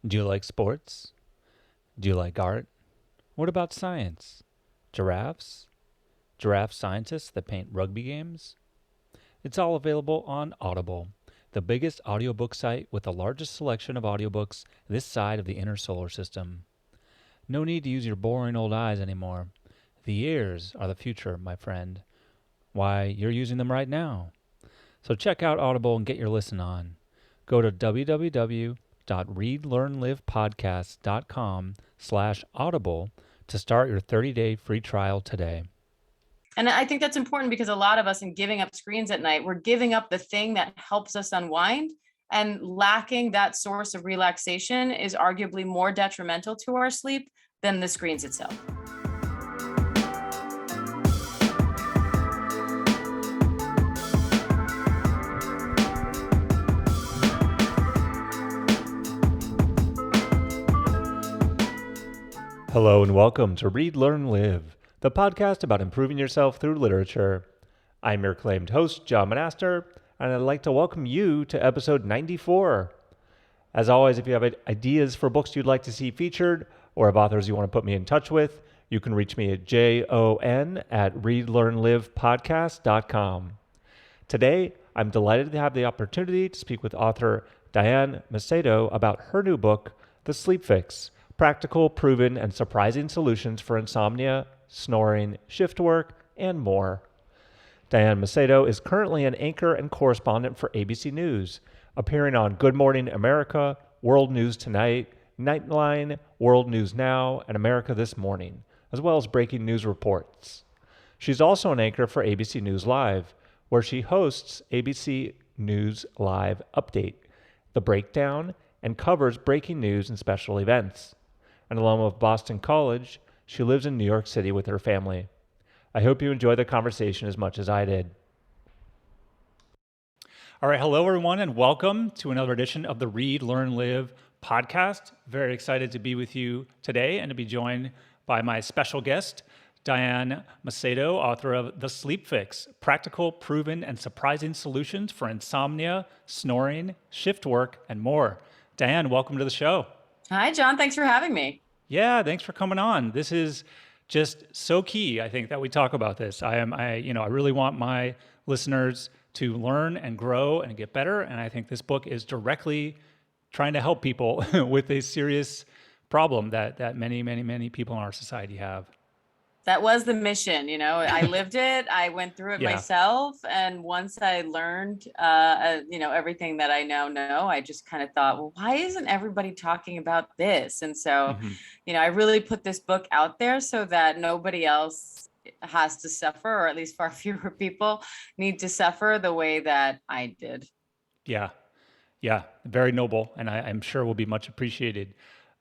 Do you like sports? Do you like art? What about science? Giraffes? Giraffe scientists that paint rugby games? It's all available on Audible, the biggest audiobook site with the largest selection of audiobooks this side of the inner solar system. No need to use your boring old eyes anymore. The ears are the future, my friend. Why, you're using them right now. So check out Audible and get your listen on. Go to www.readlearnlivepodcast.com/audible to start your 30-day free trial today. And I think that's important because a lot of us in giving up screens at night, we're giving up the thing that helps us unwind, and lacking that source of relaxation is arguably more detrimental to our sleep than the screens itself. Hello and welcome to Read, Learn, Live, the podcast about improving yourself through literature. I'm your acclaimed host, John Monaster, and I'd like to welcome you to episode 94. As always, if you have ideas for books you'd like to see featured or have authors you want to put me in touch with, you can reach me at jon@readlearnlivepodcast.com. Today, I'm delighted to have the opportunity to speak with author Diane Macedo about her new book, The Sleep Fix: Practical, Proven, and Surprising Solutions for Insomnia, Snoring, Shift Work, and more. Diane Macedo is currently an anchor and correspondent for ABC News, appearing on Good Morning America, World News Tonight, Nightline, World News Now, and America This Morning, as well as breaking news reports. She's also an anchor for ABC News Live, where she hosts ABC News Live Update, The Breakdown, and covers breaking news and special events. An alum of Boston College, she lives in New York City with her family. I hope you enjoy the conversation as much as I did. All right, hello everyone, and welcome to another edition of the Read, Learn, Live podcast. Very excited to be with you today and to be joined by my special guest, Diane Macedo, author of The Sleep Fix: Practical, Proven, and Surprising Solutions for Insomnia, Snoring, Shift Work, and more. Diane, welcome to the show. Hi, John. Thanks for having me. Yeah, thanks for coming on. This is just so key, I think, that we talk about this. I really want my listeners to learn and grow and get better. And I think this book is directly trying to help people with a serious problem that many people in our society have. That was the mission. I lived it. I went through it Yeah. myself. And once I learned, everything that I now know, I just kind of thought, well, why isn't everybody talking about this? And so, I really put this book out there so that nobody else has to suffer, or at least far fewer people need to suffer the way that I did. Yeah, very noble, and I'm sure will be much appreciated.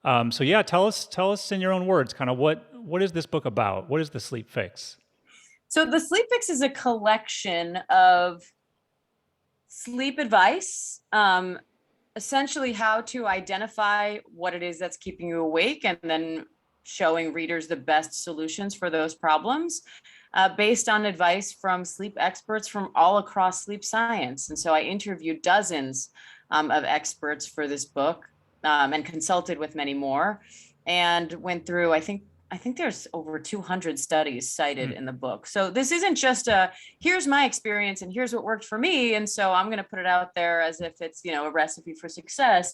So yeah, tell us in your own words, kind of what is this book about? What is The Sleep Fix? So The Sleep Fix is a collection of sleep advice, essentially how to identify what it is that's keeping you awake, and then showing readers the best solutions for those problems, based on advice from sleep experts from all across sleep science. And so I interviewed dozens of experts for this book, and consulted with many more, and went through, I think there's over 200 studies cited in the book. So this isn't just here's my experience and here's what worked for me, and so I'm going to put it out there as if it's, a recipe for success.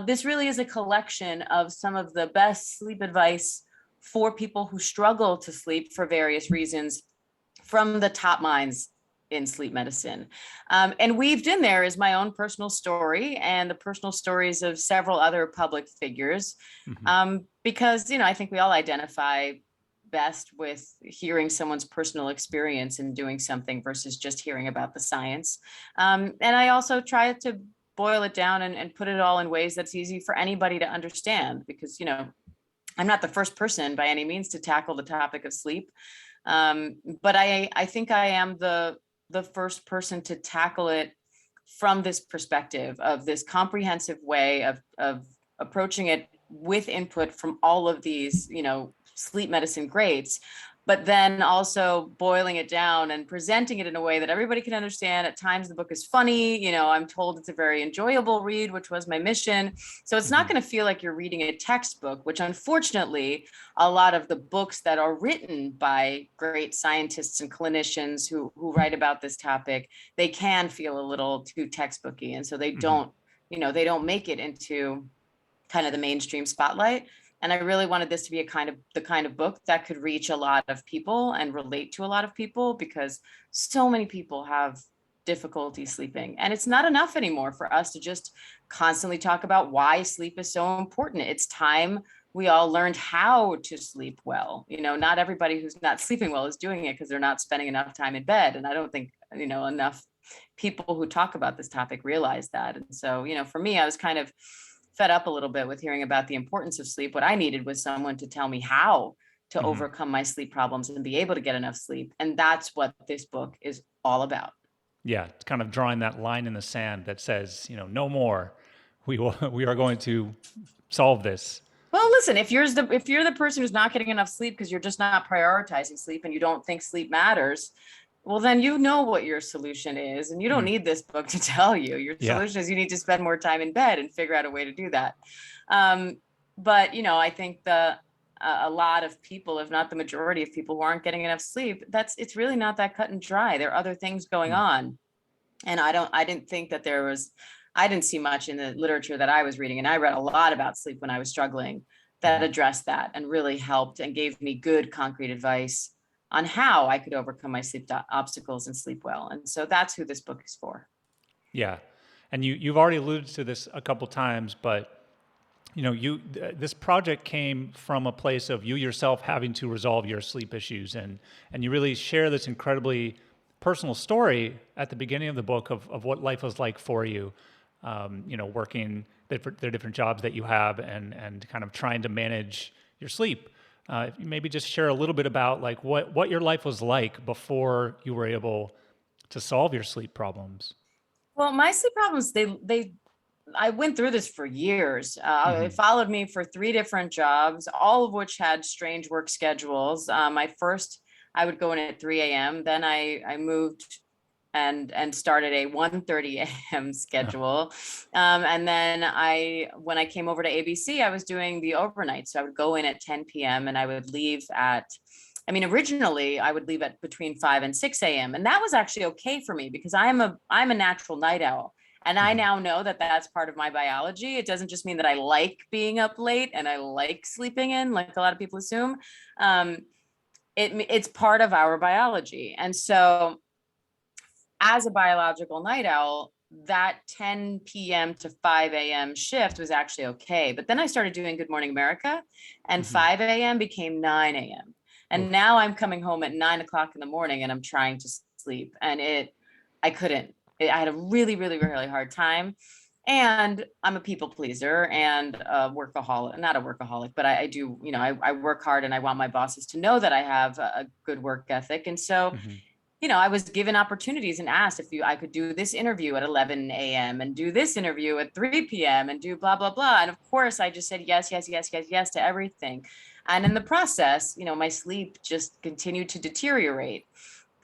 This really is a collection of some of the best sleep advice for people who struggle to sleep for various reasons, from the top minds in sleep medicine. And weaved in there is my own personal story and the personal stories of several other public figures, because, I think we all identify best with hearing someone's personal experience and doing something versus just hearing about the science. And I also try to boil it down and put it all in ways that's easy for anybody to understand, because, I'm not the first person by any means to tackle the topic of sleep. But I think I am the first person to tackle it from this perspective of this comprehensive way of approaching it, with input from all of these, sleep medicine greats, but then also boiling it down and presenting it in a way that everybody can understand. At times the book is funny, I'm told it's a very enjoyable read, which was my mission. So it's not going to feel like you're reading a textbook, which unfortunately a lot of the books that are written by great scientists and clinicians who write about this topic, they can feel a little too textbooky. And so they don't, they don't make it into kind of the mainstream spotlight. And I really wanted this to be the kind of book that could reach a lot of people and relate to a lot of people, because so many people have difficulty sleeping. And it's not enough anymore for us to just constantly talk about why sleep is so important. It's time we all learned how to sleep well. Not everybody who's not sleeping well is doing it because they're not spending enough time in bed. And I don't think, enough people who talk about this topic realize that. And so, for me, I was kind of fed up a little bit with hearing about the importance of sleep. What I needed was someone to tell me how to overcome my sleep problems and be able to get enough sleep. And that's what this book is all about. Yeah, it's kind of drawing that line in the sand that says, no more. We are going to solve this. Well, listen, if you're the person who's not getting enough sleep because you're just not prioritizing sleep and you don't think sleep matters, well, then you know what your solution is, and you don't need this book to tell you. Your solution is you need to spend more time in bed and figure out a way to do that. But I think a lot of people, if not the majority of people who aren't getting enough sleep, it's really not that cut and dry. There are other things going on, and I didn't think that I didn't see much in the literature that I was reading, and I read a lot about sleep when I was struggling that addressed that and really helped and gave me good concrete advice on how I could overcome my sleep obstacles and sleep well. And so that's who this book is for. Yeah. And you've already alluded to this a couple times, but this project came from a place of you yourself having to resolve your sleep issues. And you really share this incredibly personal story at the beginning of the book of what life was like for you, working the different jobs that you have and kind of trying to manage your sleep. Maybe just share a little bit about like what your life was like before you were able to solve your sleep problems. Well, my sleep problems, I went through this for years. It followed me for 3 different jobs, all of which had strange work schedules. My first, I would go in at 3 a.m. Then I moved and started a 1:30 a.m. schedule. And then when I came over to ABC, I was doing the overnight. So I would go in at 10 p.m. and I would leave originally I would leave at between 5 and 6 a.m. And that was actually okay for me because I'm a natural night owl. And I now know that that's part of my biology. It doesn't just mean that I like being up late and I like sleeping in, like a lot of people assume. It's part of our biology. And so as a biological night owl, that 10 p.m. to 5 a.m. shift was actually okay. But then I started doing Good Morning America, and 5 a.m. became 9 a.m. And now I'm coming home at 9 o'clock in the morning and I'm trying to sleep. And I couldn't. I had a really, really, really hard time. And I'm a people pleaser and a workaholic, not a workaholic, but I do, I work hard and I want my bosses to know that I have a good work ethic. And so I was given opportunities and asked if I could do this interview at 11 a.m. and do this interview at 3 p.m. and do blah, blah, blah. And of course, I just said yes, yes, yes, yes, yes to everything. And in the process, my sleep just continued to deteriorate.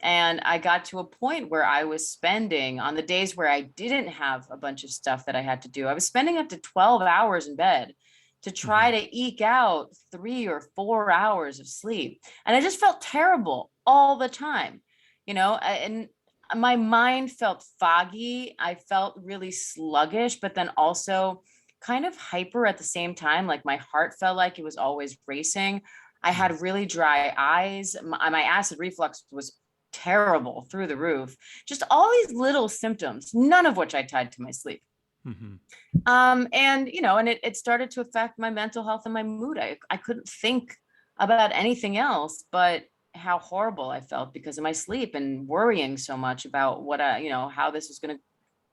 And I got to a point where I was spending, on the days where I didn't have a bunch of stuff that I had to do, I was spending up to 12 hours in bed to try to eke out 3 or 4 hours of sleep. And I just felt terrible all the time. And my mind felt foggy. I felt really sluggish, but then also kind of hyper at the same time. Like my heart felt like it was always racing. I had really dry eyes. My acid reflux was terrible through the roof. Just all these little symptoms, none of which I tied to my sleep. And it started to affect my mental health and my mood. I couldn't think about anything else but how horrible I felt because of my sleep and worrying so much about what how this was going to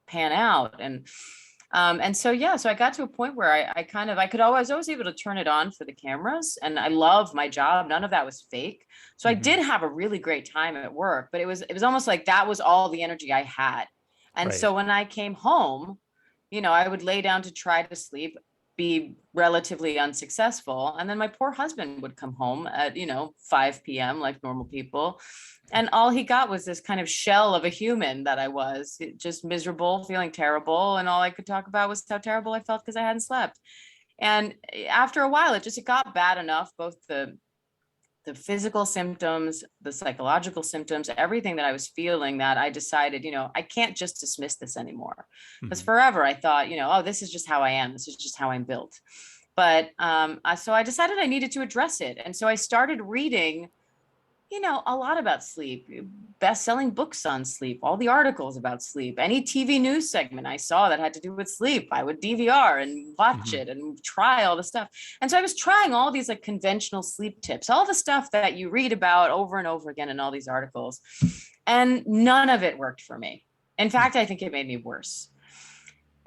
pan out. So I got to a point where I was always able to turn it on for the cameras, and I love my job. None of that was fake. So I did have a really great time at work, but it was almost like that was all the energy I had. And so when I came home, I would lay down to try to sleep. be relatively unsuccessful. And then my poor husband would come home at, 5 p.m. like normal people. And all he got was this kind of shell of a human that I was, just miserable, feeling terrible. And all I could talk about was how terrible I felt because I hadn't slept. And after a while, it got bad enough, both the physical symptoms, the psychological symptoms, everything that I was feeling, that I decided, I can't just dismiss this anymore. Because forever I thought, oh, this is just how I am. This is just how I'm built. But so I decided I needed to address it. And so I started reading, a lot about sleep, best-selling books on sleep, all the articles about sleep, any TV news segment I saw that had to do with sleep, I would DVR and watch it and try all the stuff. And so I was trying all these like conventional sleep tips, all the stuff that you read about over and over again in all these articles. And none of it worked for me. In fact, I think it made me worse.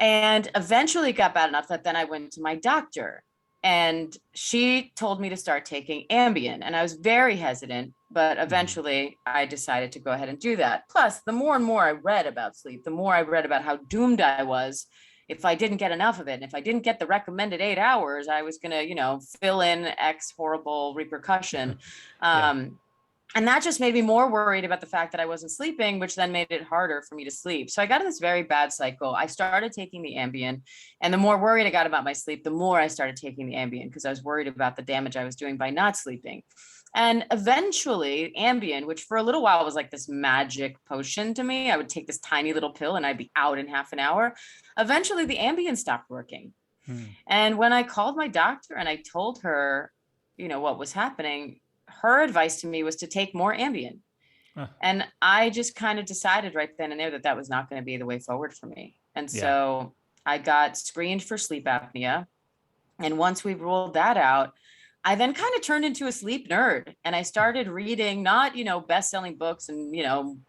And eventually it got bad enough that then I went to my doctor. And she told me to start taking Ambien. And I was very hesitant, but eventually I decided to go ahead and do that. Plus, the more and more I read about sleep, the more I read about how doomed I was if I didn't get enough of it. And if I didn't get the recommended 8 hours, I was going to, fill in X horrible repercussion. And that just made me more worried about the fact that I wasn't sleeping, which then made it harder for me to sleep. So I got in this very bad cycle. I started taking the Ambien, and the more worried I got about my sleep, the more I started taking the Ambien, because I was worried about the damage I was doing by not sleeping. And eventually Ambien, which for a little while was like this magic potion to me, I would take this tiny little pill and I'd be out in half an hour. Eventually the Ambien stopped working. And when I called my doctor and I told her, what was happening, her advice to me was to take more Ambien. And I just kind of decided right then and there that was not going to be the way forward for me. And so I got screened for sleep apnea. And once we ruled that out, I then kind of turned into a sleep nerd. And I started reading not, best-selling books and,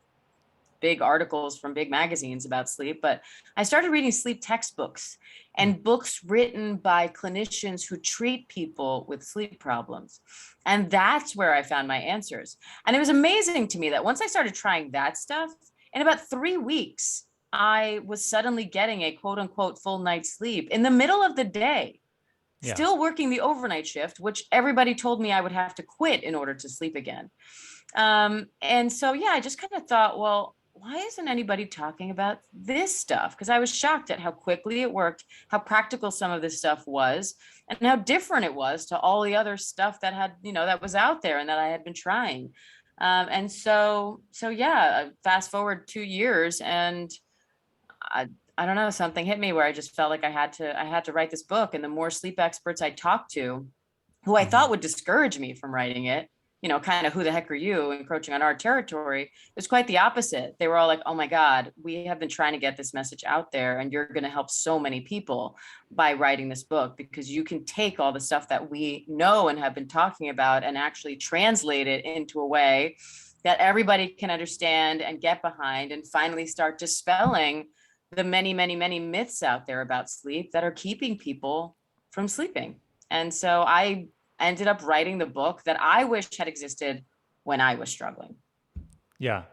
big articles from big magazines about sleep, but I started reading sleep textbooks and books written by clinicians who treat people with sleep problems. And that's where I found my answers. And it was amazing to me that once I started trying that stuff, in about 3 weeks, I was suddenly getting a quote unquote full night's sleep in the middle of the day, still working the overnight shift, which everybody told me I would have to quit in order to sleep again. And so, I just kind of thought, well, why isn't anybody talking about this stuff? Because I was shocked at how quickly it worked, how practical some of this stuff was, and how different it was to all the other stuff that had, that was out there and that I had been trying. And so fast forward 2 years, and I don't know, something hit me where I just felt like I had to write this book. And the more sleep experts I talked to, who I thought would discourage me from writing it, kind of, who the heck are you encroaching on our territory? It was quite the opposite. They were all like, oh my God, we have been trying to get this message out there, and you're going to help so many people by writing this book, because you can take all the stuff that we know and have been talking about and actually translate it into a way that everybody can understand and get behind, and finally start dispelling the many, many, many myths out there about sleep that are keeping people from sleeping. And so I ended up writing the book that I wish had existed when I was struggling. Yeah,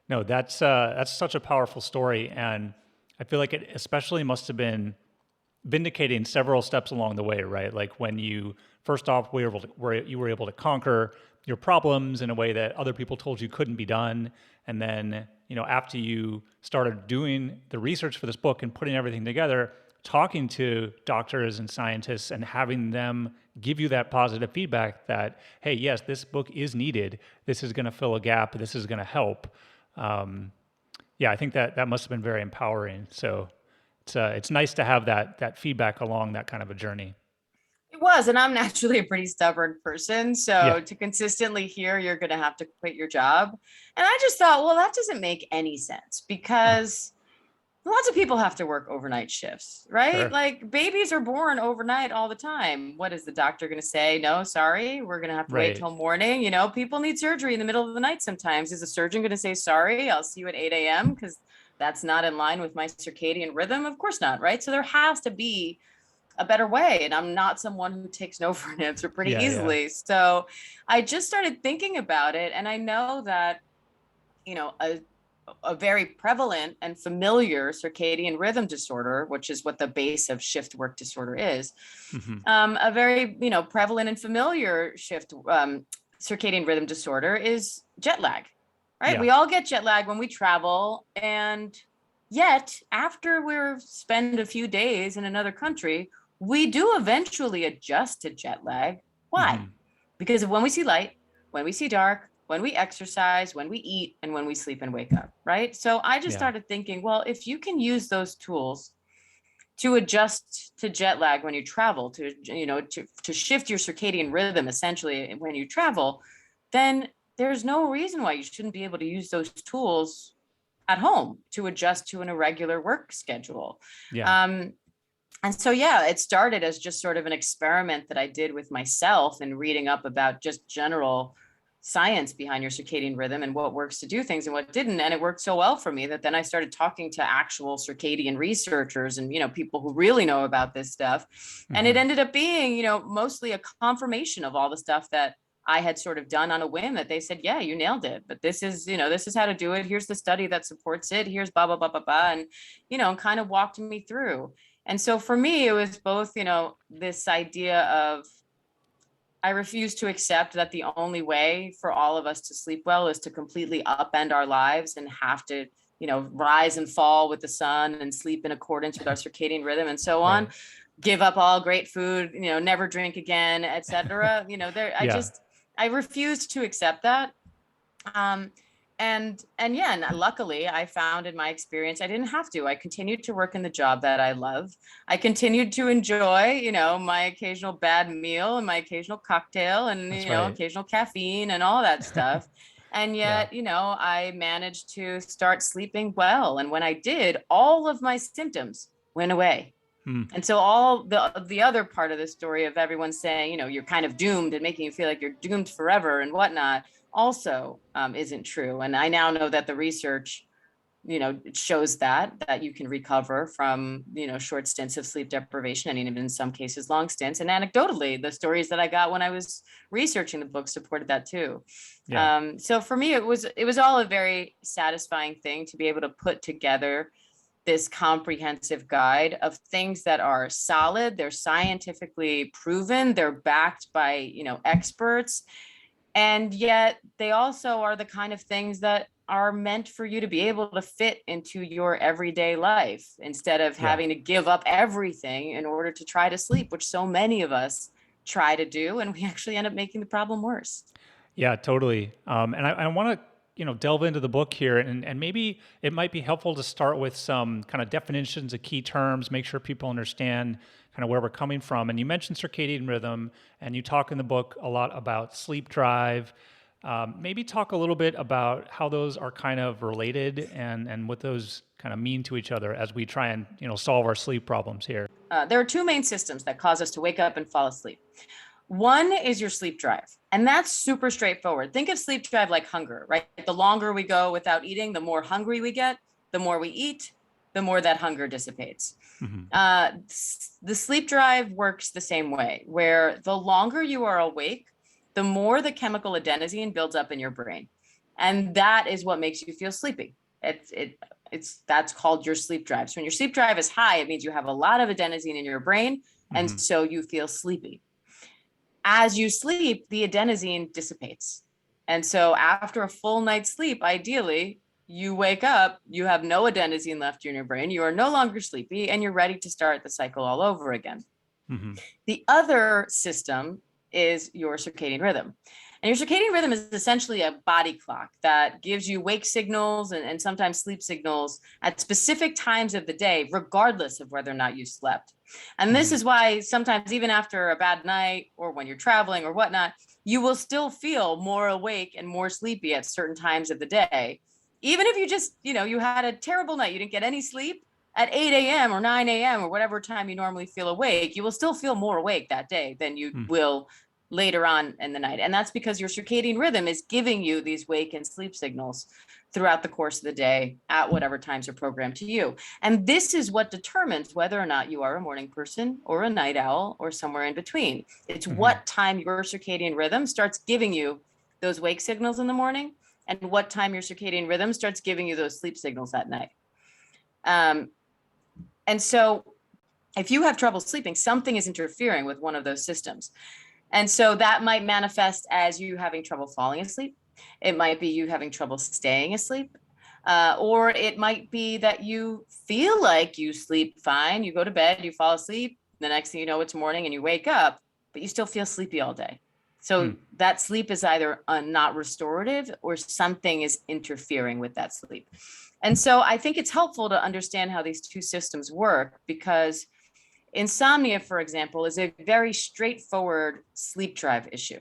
no, that's such a powerful story. And I feel like it especially must have been vindicating several steps along the way, right? Like when you, first off, you were able to conquer your problems in a way that other people told you couldn't be done. And then, after you started doing the research for this book and putting everything together, talking to doctors and scientists and having them give you that positive feedback that, hey, yes, this book is needed. This is going to fill a gap. This is going to help. I think that must have been very empowering. So it's nice to have that feedback along that kind of a journey. It was, and I'm naturally a pretty stubborn person. So to consistently hear you're going to have to quit your job. And I just thought, well, that doesn't make any sense, because lots of people have to work overnight shifts, right? Sure. Like babies are born overnight all the time. What is the doctor going to say? No, sorry, we're going to have to wait till morning. People need surgery in the middle of the night sometimes. Is the surgeon going to say, sorry, I'll see you at 8 a.m. because that's not in line with my circadian rhythm? Of course not, right? So there has to be a better way. And I'm not someone who takes no for an answer pretty easily. Yeah. So I just started thinking about it. And I know that, a very prevalent and familiar circadian rhythm disorder, which is what the base of shift work disorder is. A very, prevalent and familiar circadian rhythm disorder is jet lag, right? Yeah. We all get jet lag when we travel. And yet after we spend a few days in another country, we do eventually adjust to jet lag. Why? Because of when we see light, when we see dark, when we exercise, when we eat, and when we sleep and wake up, right? So I just started thinking, well, if you can use those tools to adjust to jet lag when you travel, to shift your circadian rhythm essentially when you travel, then there's no reason why you shouldn't be able to use those tools at home to adjust to an irregular work schedule. And so, it started as just sort of an experiment that I did with myself and reading up about just general science behind your circadian rhythm and what works to do things and what didn't. And it worked so well for me that then I started talking to actual circadian researchers and, people who really know about this stuff. And it ended up being, mostly a confirmation of all the stuff that I had sort of done on a whim, that they said, yeah, you nailed it, but this is how to do it. Here's the study that supports it. Here's blah, blah, blah, blah, blah. And, kind of walked me through. And so for me, it was both, this idea of, I refuse to accept that the only way for all of us to sleep well is to completely upend our lives and have to, rise and fall with the sun and sleep in accordance with our circadian rhythm and so on, give up all great food, never drink again, etc. I refused to accept that. And luckily I found in my experience, I didn't have to. I continued to work in the job that I love. I continued to enjoy, my occasional bad meal and my occasional cocktail and, occasional caffeine and all that stuff. And yet, I managed to start sleeping well. And when I did, all of my symptoms went away. And so all the other part of the story of everyone saying, you're kind of doomed and making you feel like you're doomed forever and whatnot also isn't true. And I now know that the research, it shows that you can recover from, short stints of sleep deprivation and even in some cases long stints. And anecdotally, the stories that I got when I was researching the book supported that too. So for me, it was all a very satisfying thing to be able to put together this comprehensive guide of things that are solid, they're scientifically proven, they're backed by, experts. And yet they also are the kind of things that are meant for you to be able to fit into your everyday life instead of having to give up everything in order to try to sleep, which so many of us try to do. And we actually end up making the problem worse. Yeah, totally. And I want to, delve into the book here, and maybe it might be helpful to start with some kind of definitions of key terms, make sure people understand kind of where we're coming from. And you mentioned circadian rhythm, and you talk in the book a lot about sleep drive. Maybe talk a little bit about how those are kind of related and what those kind of mean to each other as we try and, solve our sleep problems here. There are two main systems that cause us to wake up and fall asleep. One is your sleep drive, and that's super straightforward. Think of sleep drive like hunger, right? The longer we go without eating, the more hungry we get. The more we eat, the more that hunger dissipates. The sleep drive works the same way, where the longer you are awake, the more the chemical adenosine builds up in your brain. And that is what makes you feel sleepy. That's called your sleep drive. So when your sleep drive is high, it means you have a lot of adenosine in your brain, and so you feel sleepy. As you sleep, the adenosine dissipates. And so after a full night's sleep, ideally, you wake up, you have no adenosine left in your brain, you are no longer sleepy, and you're ready to start the cycle all over again. The other system is your circadian rhythm. And your circadian rhythm is essentially a body clock that gives you wake signals and sometimes sleep signals at specific times of the day, regardless of whether or not you slept. And this is why sometimes even after a bad night or when you're traveling or whatnot, you will still feel more awake and more sleepy at certain times of the day. Even if you just, you had a terrible night, you didn't get any sleep, at 8 a.m. or 9 a.m. or whatever time you normally feel awake, you will still feel more awake that day than you will later on in the night. And that's because your circadian rhythm is giving you these wake and sleep signals throughout the course of the day at whatever times are programmed to you. And this is what determines whether or not you are a morning person or a night owl or somewhere in between. It's what time your circadian rhythm starts giving you those wake signals in the morning and what time your circadian rhythm starts giving you those sleep signals at night. And so if you have trouble sleeping, something is interfering with one of those systems. And so that might manifest as you having trouble falling asleep. It might be you having trouble staying asleep. Or it might be that you feel like you sleep fine. You go to bed, you fall asleep. The next thing you know, it's morning and you wake up, but you still feel sleepy all day. So that sleep is either not restorative or something is interfering with that sleep. And so I think it's helpful to understand how these two systems work, because insomnia, for example, is a very straightforward sleep drive issue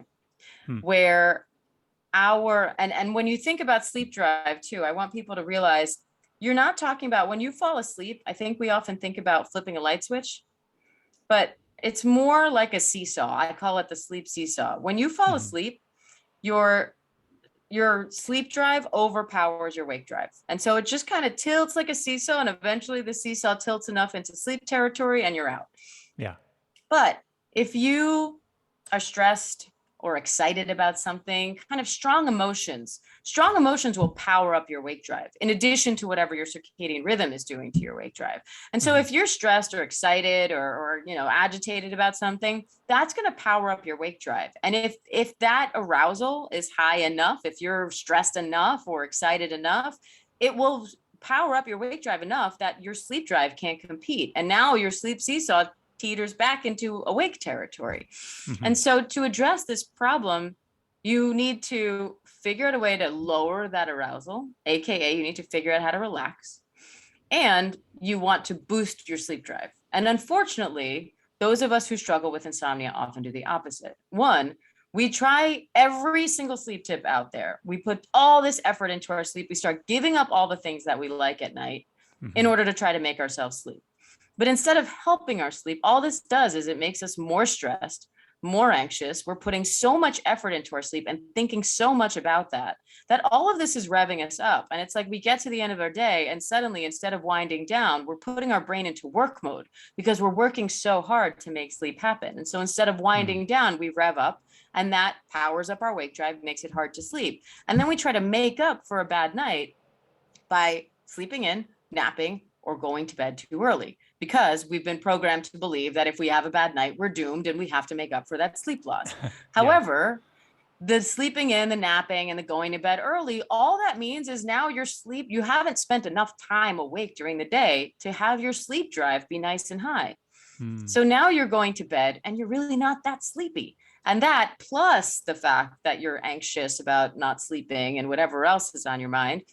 where and when you think about sleep drive too, I want people to realize you're not talking about when you fall asleep. I think we often think about flipping a light switch, but it's more like a seesaw. I call it the sleep seesaw. When you fall asleep, your sleep drive overpowers your wake drive. And so it just kind of tilts like a seesaw, and eventually the seesaw tilts enough into sleep territory and you're out. Yeah. But if you are stressed or excited about something, kind of strong emotions will power up your wake drive in addition to whatever your circadian rhythm is doing to your wake drive. And so if you're stressed or excited or agitated about something, that's going to power up your wake drive. And if that arousal is high enough, if you're stressed enough or excited enough, it will power up your wake drive enough that your sleep drive can't compete. And now your sleep seesaw teeters back into awake territory. And so to address this problem, you need to figure out a way to lower that arousal, AKA you need to figure out how to relax, and you want to boost your sleep drive. And unfortunately, those of us who struggle with insomnia often do the opposite. One, we try every single sleep tip out there. We put all this effort into our sleep. We start giving up all the things that we like at night in order to try to make ourselves sleep. But instead of helping our sleep, all this does is it makes us more stressed, more anxious. We're putting so much effort into our sleep and thinking so much about that all of this is revving us up. And it's like we get to the end of our day and suddenly, instead of winding down, we're putting our brain into work mode because we're working so hard to make sleep happen. And so instead of winding down, we rev up, and that powers up our wake drive, makes it hard to sleep. And then we try to make up for a bad night by sleeping in, napping, or going to bed too early, because we've been programmed to believe that if we have a bad night, we're doomed and we have to make up for that sleep loss. However, the sleeping in, the napping, and the going to bed early, all that means is now you haven't spent enough time awake during the day to have your sleep drive be nice and high. So now you're going to bed and you're really not that sleepy. And that, plus the fact that you're anxious about not sleeping and whatever else is on your mind,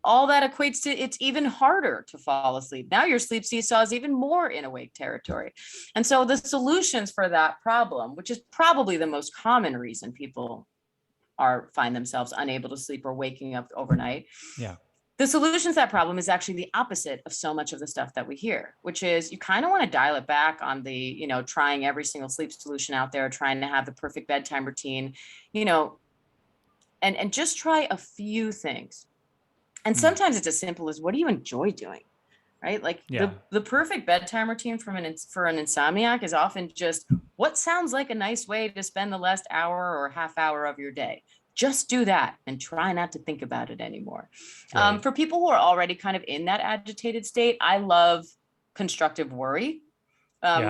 all that equates to it's even harder to fall asleep. Now your sleep seesaw is even more in awake territory. And so the solutions for that problem, which is probably the most common reason people find themselves unable to sleep or waking up overnight. Yeah. The solution to that problem is actually the opposite of so much of the stuff that we hear, which is you kind of want to dial it back on the, trying every single sleep solution out there, trying to have the perfect bedtime routine, and just try a few things. And sometimes it's as simple as, what do you enjoy doing? Right? Like the perfect bedtime routine for an insomniac is often just what sounds like a nice way to spend the last hour or half hour of your day. Just do that and try not to think about it anymore. Right. For people who are already kind of in that agitated state, I love constructive worry,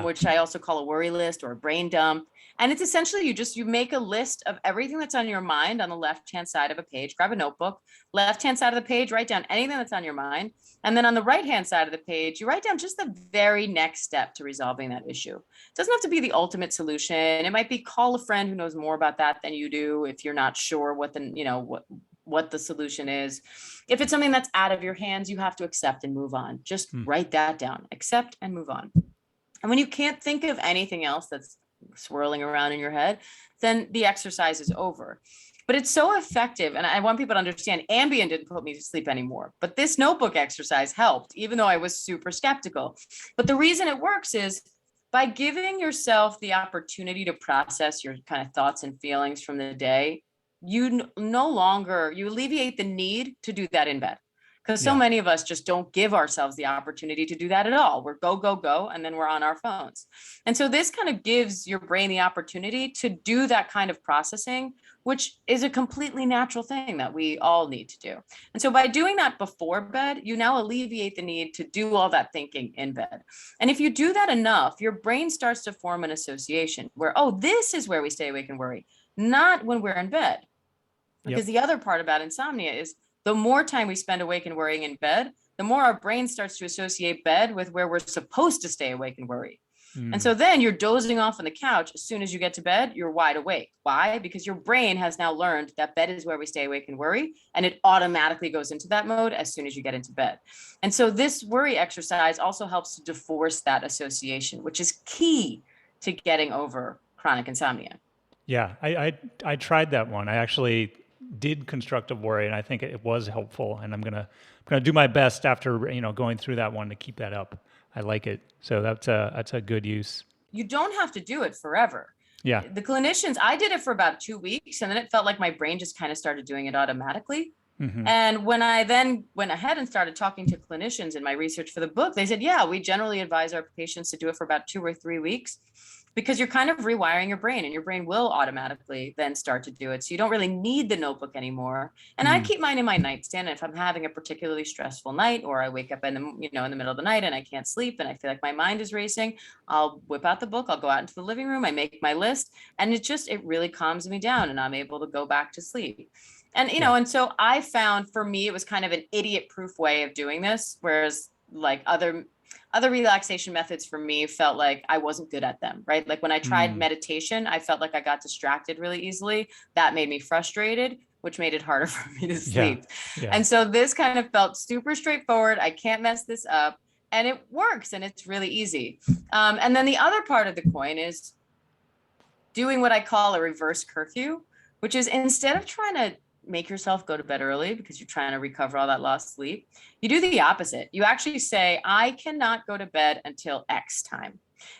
which I also call a worry list or a brain dump. And it's essentially you make a list of everything that's on your mind on the left-hand side of a page. Grab a notebook, left-hand side of the page, write down anything that's on your mind. And then on the right-hand side of the page, you write down just the very next step to resolving that issue. It doesn't have to be the ultimate solution. It might be call a friend who knows more about that than you do if you're not sure what the solution is. If it's something that's out of your hands, you have to accept and move on. Just write that down, accept and move on. And when you can't think of anything else that's swirling around in your head, then the exercise is over. But it's so effective. And I want people to understand Ambien didn't put me to sleep anymore, but this notebook exercise helped, even though I was super skeptical. But the reason it works is by giving yourself the opportunity to process your kind of thoughts and feelings from the day, you alleviate the need to do that in bed. Because so many of us just don't give ourselves the opportunity to do that at all. We're go, go, go, and then we're on our phones. And so this kind of gives your brain the opportunity to do that kind of processing which is a completely natural thing that we all need to do. And so by doing that before bed, you now alleviate the need to do all that thinking in bed. And if you do that enough, your brain starts to form an association where, oh, this is where we stay awake and worry, not when we're in bed. Because the other part about insomnia is the more time we spend awake and worrying in bed, the more our brain starts to associate bed with where we're supposed to stay awake and worry. And so then you're dozing off on the couch. As soon as you get to bed, you're wide awake. Why? Because your brain has now learned that bed is where we stay awake and worry, and it automatically goes into that mode as soon as you get into bed. And so this worry exercise also helps to divorce that association, which is key to getting over chronic insomnia. Yeah, I tried that one. I actually did constructive worry, and I think it was helpful. And I'm gonna do my best after going through that one to keep that up. I like it. So that's a good use. You don't have to do it forever. Yeah. The clinicians, I did it for about 2 weeks, and then it felt like my brain just kind of started doing it automatically. Mm-hmm. And when I then went ahead and started talking to clinicians in my research for the book, they said, yeah, we generally advise our patients to do it for about 2 or 3 weeks, because you're kind of rewiring your brain, and your brain will automatically then start to do it. So you don't really need the notebook anymore. And I keep mine in my nightstand. And if I'm having a particularly stressful night, or I wake up in the middle of the night and I can't sleep and I feel like my mind is racing, I'll whip out the book. I'll go out into the living room. I make my list, and it really calms me down, and I'm able to go back to sleep. And, and so I found, for me, it was kind of an idiot proof way of doing this. Whereas like other relaxation methods for me felt like I wasn't good at them, right? Like when I tried meditation, I felt like I got distracted really easily. That made me frustrated, which made it harder for me to sleep. Yeah. And so this kind of felt super straightforward. I can't mess this up, and it works, and it's really easy. And then the other part of the coin is doing what I call a reverse curfew, which is, instead of trying to make yourself go to bed early because you're trying to recover all that lost sleep, you do the opposite. You actually say, I cannot go to bed until X time.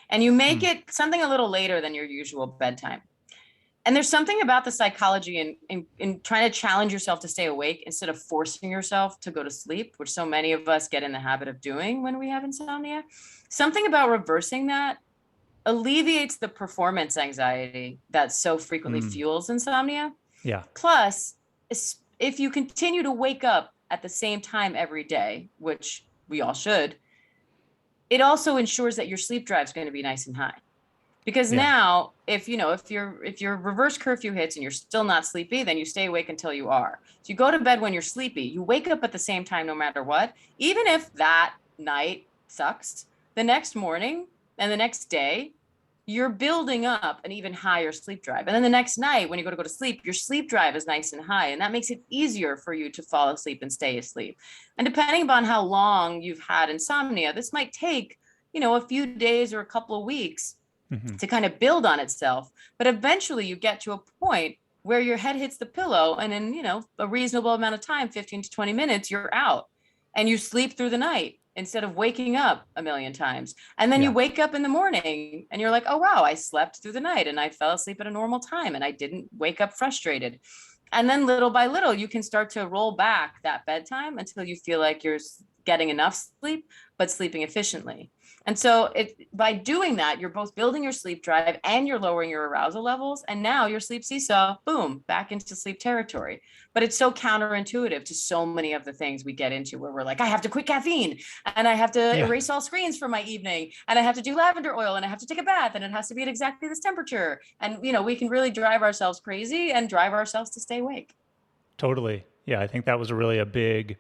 And you make it something a little later than your usual bedtime. And there's something about the psychology in trying to challenge yourself to stay awake instead of forcing yourself to go to sleep, which so many of us get in the habit of doing when we have insomnia. Something about reversing that alleviates the performance anxiety that so frequently fuels insomnia. Yeah. Plus, if you continue to wake up at the same time every day, which we all should, it also ensures that your sleep drive is going to be nice and high. Because now, if your reverse curfew hits and you're still not sleepy, then you stay awake until you are. So you go to bed when you're sleepy, you wake up at the same time no matter what. Even if that night sucks, the next morning and the next day, you're building up an even higher sleep drive. And then the next night, when you go to sleep, your sleep drive is nice and high. And that makes it easier for you to fall asleep and stay asleep. And depending upon how long you've had insomnia, this might take, a few days or a couple of weeks to kind of build on itself. But eventually you get to a point where your head hits the pillow, and in, a reasonable amount of time, 15 to 20 minutes, you're out, and you sleep through the night instead of waking up a million times. And then you wake up in the morning and you're like, oh, wow, I slept through the night and I fell asleep at a normal time and I didn't wake up frustrated. And then little by little, you can start to roll back that bedtime until you feel like you're getting enough sleep, but sleeping efficiently. And so by doing that, you're both building your sleep drive and you're lowering your arousal levels. And now your sleep seesaw, boom, back into sleep territory. But it's so counterintuitive to so many of the things we get into, where we're like, I have to quit caffeine, and I have to erase all screens for my evening, and I have to do lavender oil, and I have to take a bath, and it has to be at exactly this temperature. And, we can really drive ourselves crazy and drive ourselves to stay awake. Totally. Yeah, I think that was a big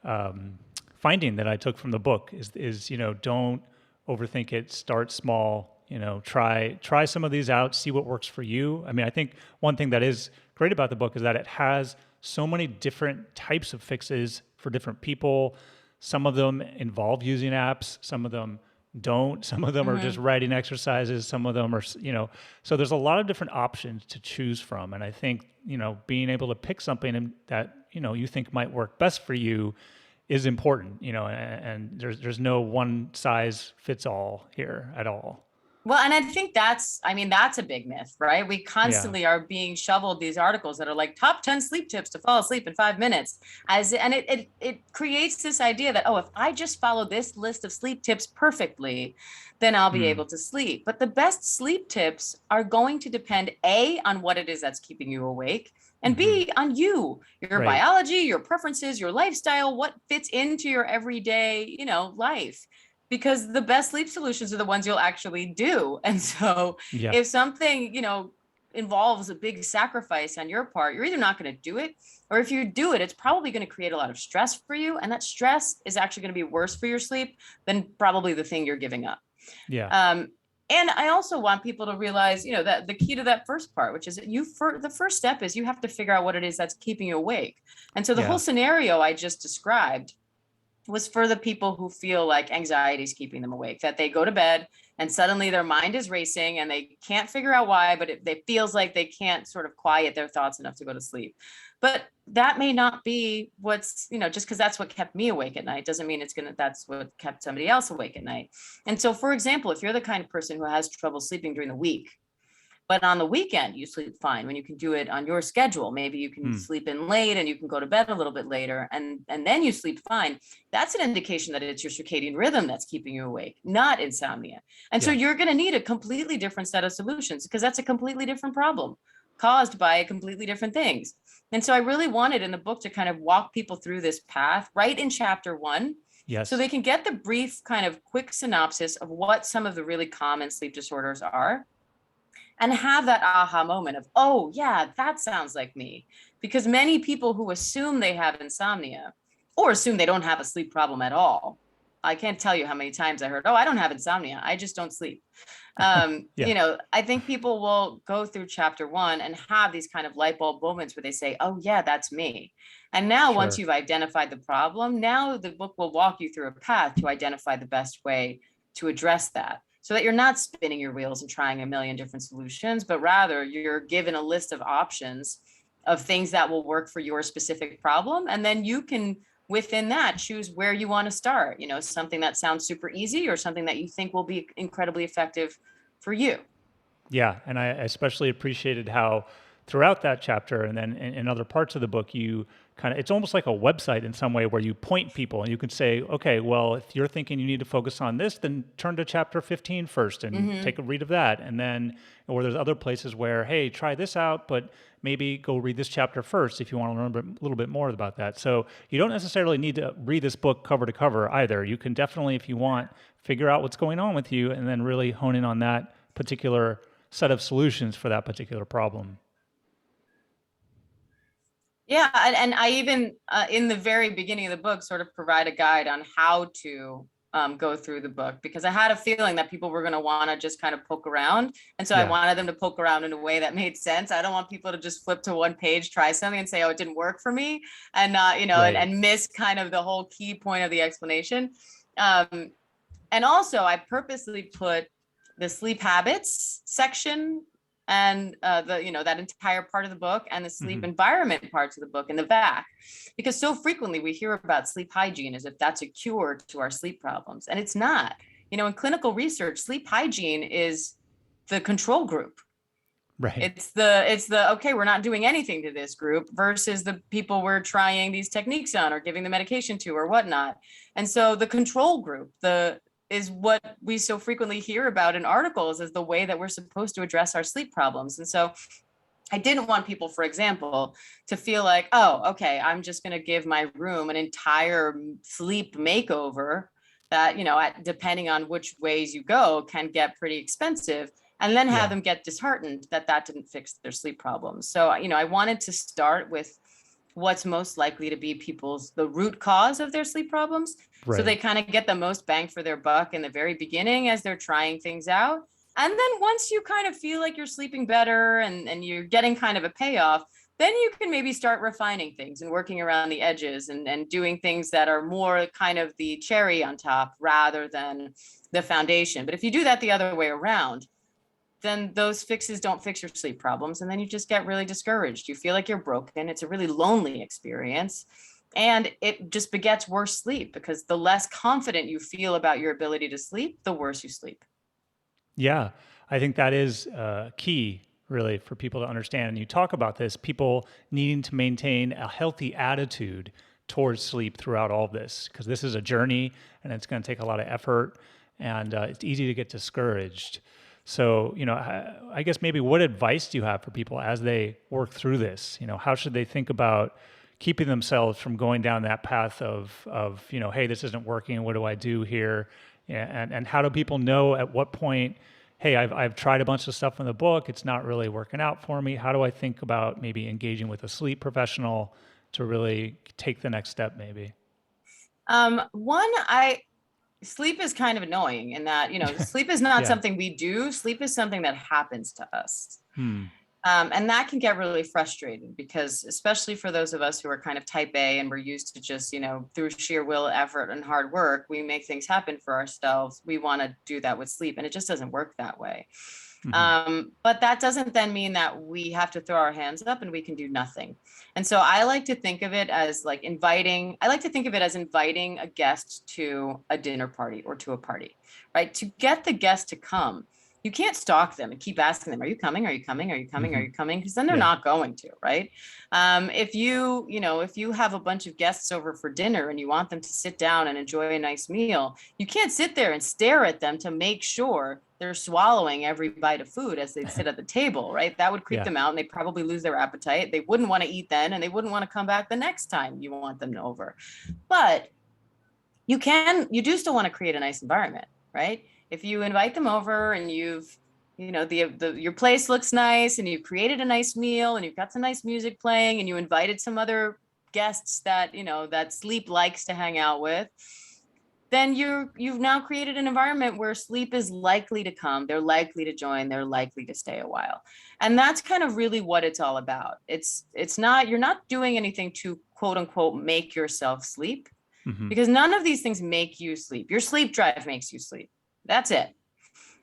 finding that I took from the book is don't overthink it. Start small. Try some of these out. See what works for you. I mean, I think one thing that is great about the book is that it has so many different types of fixes for different people. Some of them involve using apps. Some of them don't. Some of them are just writing exercises. Some of them are, so there's a lot of different options to choose from. And I think, being able to pick something that, you think might work best for you is important, and there's no one size fits all here at all. Well, and I think that's a big myth, right? We Yeah. constantly are being shoveled these articles that are like top 10 sleep tips to fall asleep in 5 minutes. And it creates this idea that, oh, if I just follow this list of sleep tips perfectly, then I'll be Hmm. able to sleep. But the best sleep tips are going to depend A, on what it is that's keeping you awake, and Hmm. B, on you, your Right. biology, your preferences, your lifestyle, what fits into your everyday, life, because the best sleep solutions are the ones you'll actually do. And so Yeah. if something, involves a big sacrifice on your part, you're either not going to do it, or if you do it, it's probably going to create a lot of stress for you. And that stress is actually going to be worse for your sleep than probably the thing you're giving up. Yeah. Um, and I also want people to realize, that the key to that first part, which is the first step is you have to figure out what it is that's keeping you awake. And so the whole Yeah. scenario I just described was for the people who feel like anxiety is keeping them awake, that they go to bed and suddenly their mind is racing and they can't figure out why, but it feels like they can't sort of quiet their thoughts enough to go to sleep. But that may not be what's, just because that's what kept me awake at night doesn't mean that's what kept somebody else awake at night. And so, for example, if you're the kind of person who has trouble sleeping during the week, but on the weekend, you sleep fine when you can do it on your schedule. Maybe you can Hmm. sleep in late and you can go to bed a little bit later, and then you sleep fine. That's an indication that it's your circadian rhythm that's keeping you awake, not insomnia. And so Yeah. you're going to need a completely different set of solutions because that's a completely different problem caused by completely different things. And so I really wanted in the book to kind of walk people through this path right in chapter 1, so Yes. they can get the brief kind of quick synopsis of what some of the really common sleep disorders are, and have that aha moment of, oh, yeah, that sounds like me. Because many people who assume they have insomnia or assume they don't have a sleep problem at all, I can't tell you how many times I heard, oh, I don't have insomnia, I just don't sleep. Yeah. I think people will go through chapter 1 and have these kind of light bulb moments where they say, oh, yeah, that's me. And now, once Sure. you've identified the problem, now the book will walk you through a path to identify the best way to address that, so that you're not spinning your wheels and trying a million different solutions, but rather you're given a list of options of things that will work for your specific problem. And then you can, within that, choose where you want to start, something that sounds super easy or something that you think will be incredibly effective for you. Yeah, and I especially appreciated how throughout that chapter and then in other parts of the book, you kind of, it's almost like a website in some way where you point people and you can say, okay, well, if you're thinking you need to focus on this, then turn to chapter 15 first and take a Mm-hmm. read of that. And then, or there's other places where, hey, try this out, but maybe go read this chapter first if you want to learn a little bit more about that. So you don't necessarily need to read this book cover to cover either. You can definitely, if you want, figure out what's going on with you and then really hone in on that particular set of solutions for that particular problem. Yeah, and I even in the very beginning of the book sort of provide a guide on how to go through the book, because I had a feeling that people were going to want to just kind of poke around, and so I Yeah, wanted them to poke around in a way that made sense. I don't want people to just flip to one page, try something, and say, "Oh, it didn't work for me," and not, right. and miss kind of the whole key point of the explanation. Um, and also, I purposely put the sleep habits section and that entire part of the book, and the sleep Hmm. environment parts of the book in the back, because so frequently we hear about sleep hygiene as if that's a cure to our sleep problems, and it's not. In clinical research, sleep hygiene is the control group. Right. It's the okay, we're not doing anything to this group versus the people we're trying these techniques on or giving the medication to or whatnot. And so the control group, the is what we so frequently hear about in articles as the way that we're supposed to address our sleep problems. And so I didn't want people, for example, to feel like, oh, okay, I'm just going to give my room an entire sleep makeover that, depending on which ways you go, can get pretty expensive, and then have Yeah, them get disheartened that that didn't fix their sleep problems. So, I wanted to start with what's most likely to be the root cause of their sleep problems. So right. they kind of get the most bang for their buck in the very beginning as they're trying things out. And then once you kind of feel like you're sleeping better, and you're getting kind of a payoff, then you can maybe start refining things and working around the edges, and doing things that are more kind of the cherry on top rather than the foundation. But if you do that the other way around, then those fixes don't fix your sleep problems. And then you just get really discouraged. You feel like you're broken. It's a really lonely experience. And it just begets worse sleep, because the less confident you feel about your ability to sleep, the worse you sleep. Yeah, I think that is key, really, for people to understand. And you talk about this, people needing to maintain a healthy attitude towards sleep throughout all of this, because this is a journey and it's going to take a lot of effort, and it's easy to get discouraged. So, I guess maybe what advice do you have for people as they work through this? How should they think about keeping themselves from going down that path of hey, this isn't working. What do I do here? Yeah, and how do people know at what point, hey, I've tried a bunch of stuff in the book, it's not really working out for me. How do I think about maybe engaging with a sleep professional to really take the next step, maybe? One, I sleep is kind of annoying in that, sleep is not Yeah. something we do. Sleep is something that happens to us. Hmm. And that can get really frustrating because, especially for those of us who are kind of type A and we're used to just, through sheer will, effort, and hard work, we make things happen for ourselves. We want to do that with sleep, and it just doesn't work that way. Hmm. But that doesn't then mean that we have to throw our hands up and we can do nothing. And so I like to think of it as like I like to think of it as inviting a guest to a dinner party or to a party, right? To get the guest to come, you can't stalk them and keep asking them, are you coming? Are you coming? Are you coming? Are Hmm. you coming? Because then they're Yeah. not going to, right? If you have a bunch of guests over for dinner and you want them to sit down and enjoy a nice meal, you can't sit there and stare at them to make sure they're swallowing every bite of food as they sit at the table, right? That would creep Yeah. them out and they probably lose their appetite. They wouldn't want to eat then and they wouldn't want to come back the next time you want them over. But you do still want to create a nice environment, right? If you invite them over and your place looks nice and you've created a nice meal and you've got some nice music playing and you invited some other guests that sleep likes to hang out with, then you've now created an environment where sleep is likely to come, they're likely to join, they're likely to stay a while. And that's kind of really what it's all about. It's not, you're not doing anything to quote unquote make yourself sleep, Hmm. because none of these things make you sleep. Your sleep drive makes you sleep. That's it.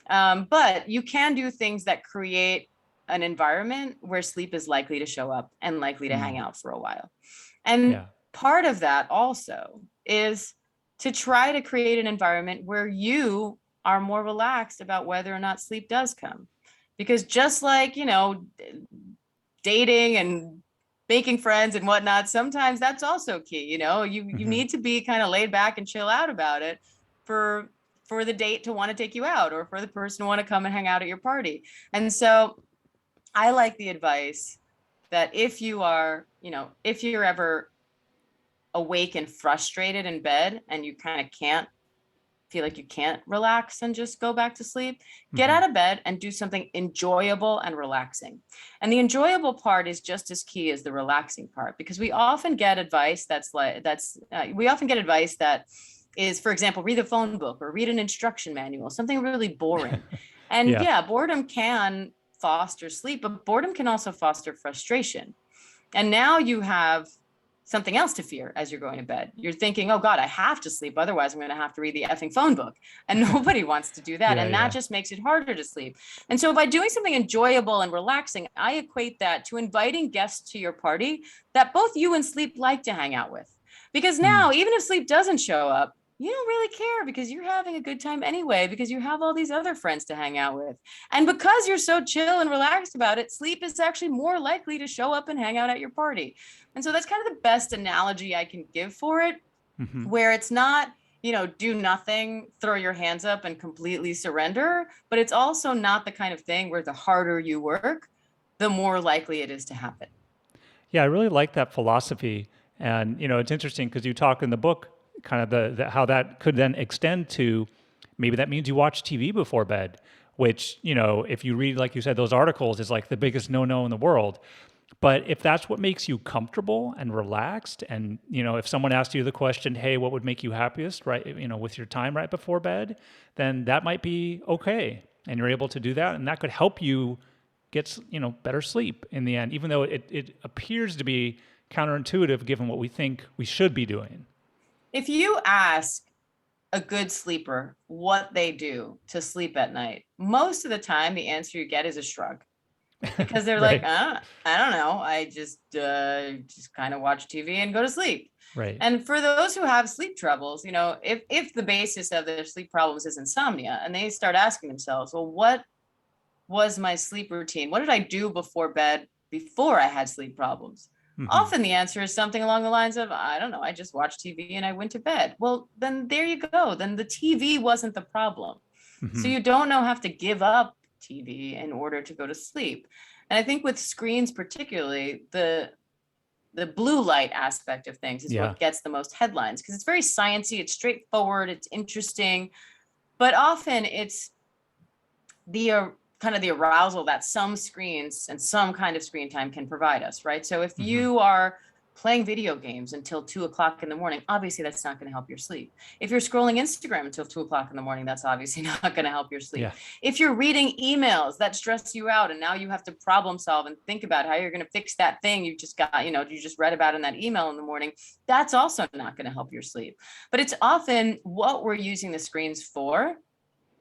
But you can do things that create an environment where sleep is likely to show up and likely to hang Hmm. out for a while. And Yeah. part of that also is to try to create an environment where you are more relaxed about whether or not sleep does come. Because just like, dating and making friends and whatnot, sometimes that's also key. You Hmm. need to be kind of laid back and chill out about it for the date to want to take you out or for the person to want to come and hang out at your party. And so I like the advice that if you're ever awake and frustrated in bed and you kind of can't feel like you can't relax and just go back to sleep, get Hmm. out of bed and do something enjoyable and relaxing. And the enjoyable part is just as key as the relaxing part, because we often get advice we often get advice that is, for example, read a phone book or read an instruction manual, something really boring. And Yeah. yeah, boredom can foster sleep, but boredom can also foster frustration. And now you have something else to fear as you're going to bed. You're thinking, oh God, I have to sleep. Otherwise, I'm going to have to read the effing phone book. And nobody wants to do that. Yeah. And that Yeah. just makes it harder to sleep. And so by doing something enjoyable and relaxing, I equate that to inviting guests to your party that both you and sleep like to hang out with. Because Hmm. now, even if sleep doesn't show up, you don't really care because you're having a good time anyway, because you have all these other friends to hang out with. And because you're so chill and relaxed about it, sleep is actually more likely to show up and hang out at your party. And so that's kind of the best analogy I can give for it, Hmm. where it's not, do nothing, throw your hands up and completely surrender, but it's also not the kind of thing where the harder you work, the more likely it is to happen. Yeah, I really like that philosophy. And, it's interesting because you talk in the book kind of how that could then extend to maybe that means you watch TV before bed, which, if you read, like you said, those articles is like the biggest no-no in the world. But if that's what makes you comfortable and relaxed, and, if someone asked you the question, hey, what would make you happiest, right, with your time right before bed, then that might be okay. And you're able to do that. And that could help you get better sleep in the end, even though it appears to be counterintuitive given what we think we should be doing. If you ask a good sleeper what they do to sleep at night, most of the time the answer you get is a shrug. because they're like, Right. I don't know. I just kind of watch TV and go to sleep. Right. And for those who have sleep troubles, if the basis of their sleep problems is insomnia, and they start asking themselves, well, what was my sleep routine? What did I do before bed before I had sleep problems? Often the answer is something along the lines of, I don't know, I just watched TV and I went to bed. Well, then there you go. Then the TV wasn't the problem. So you don't have to give up TV in order to go to sleep. And I think with screens particularly, the blue light aspect of things is what gets the most headlines, because it's very sciencey, it's straightforward, it's interesting, but often it's the kind of the arousal that some screens and some kind of screen time can provide us, right? So if you are playing video games until 2:00 in the morning, obviously that's not going to help your sleep. If you're scrolling Instagram until 2:00 in the morning, that's obviously not going to help your sleep. If you're reading emails that stress you out and now you have to problem solve and think about how you're going to fix that thing you just got, you just read about in that email in the morning, that's also not going to help your sleep. But it's often what we're using the screens for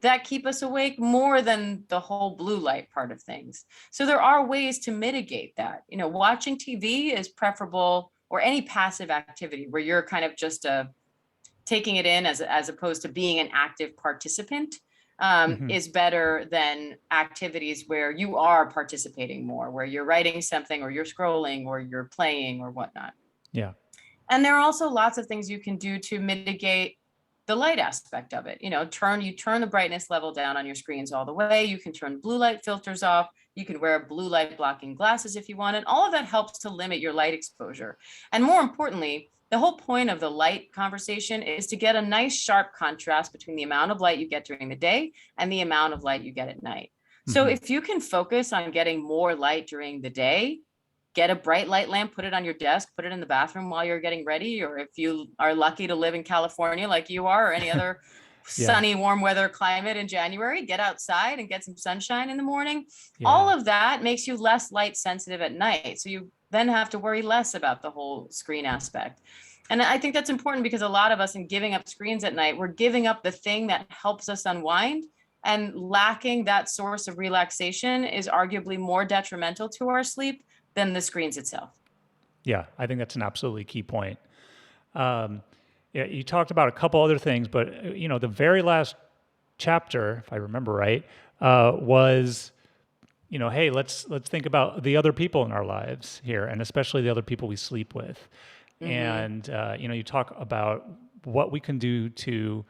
that keep us awake more than the whole blue light part of things. So there are ways to mitigate that. Watching TV is preferable, or any passive activity where you're kind of just taking it in as opposed to being an active participant, is better than activities where you are participating more, where you're writing something or you're scrolling or you're playing or whatnot. Yeah. And there are also lots of things you can do to mitigate the light aspect of it. You turn the brightness level down on your screens all the way. You can turn blue light filters off. You can wear blue light blocking glasses if you want. And all of that helps to limit your light exposure. And more importantly, the whole point of the light conversation is to get a nice sharp contrast between the amount of light you get during the day and the amount of light you get at night. So if you can focus on getting more light during the day, get a bright light lamp, put it on your desk, put it in the bathroom while you're getting ready. Or if you are lucky to live in California like you are, or any other sunny, warm weather climate in January, get outside and get some sunshine in the morning. All of that makes you less light sensitive at night. So you then have to worry less about the whole screen aspect. And I think that's important, because a lot of us, in giving up screens at night, we're giving up the thing that helps us unwind, and lacking that source of relaxation is arguably more detrimental to our sleep than the screens itself. Yeah, I think that's an absolutely key point. You talked about a couple other things, but the very last chapter, if I remember right, was, hey, let's think about the other people in our lives here, and especially the other people we sleep with. And you talk about what we can do to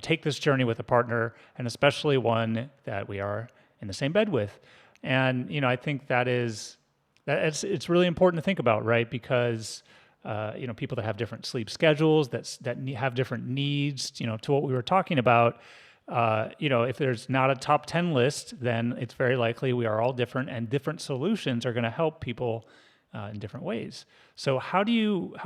take this journey with a partner, and especially one that we are in the same bed with. And I think it's really important to think about, right? Because people that have different sleep schedules, that have different needs, to what we were talking about. If there's not a top 10 list, then it's very likely we are all different, and different solutions are going to help people in different ways. So how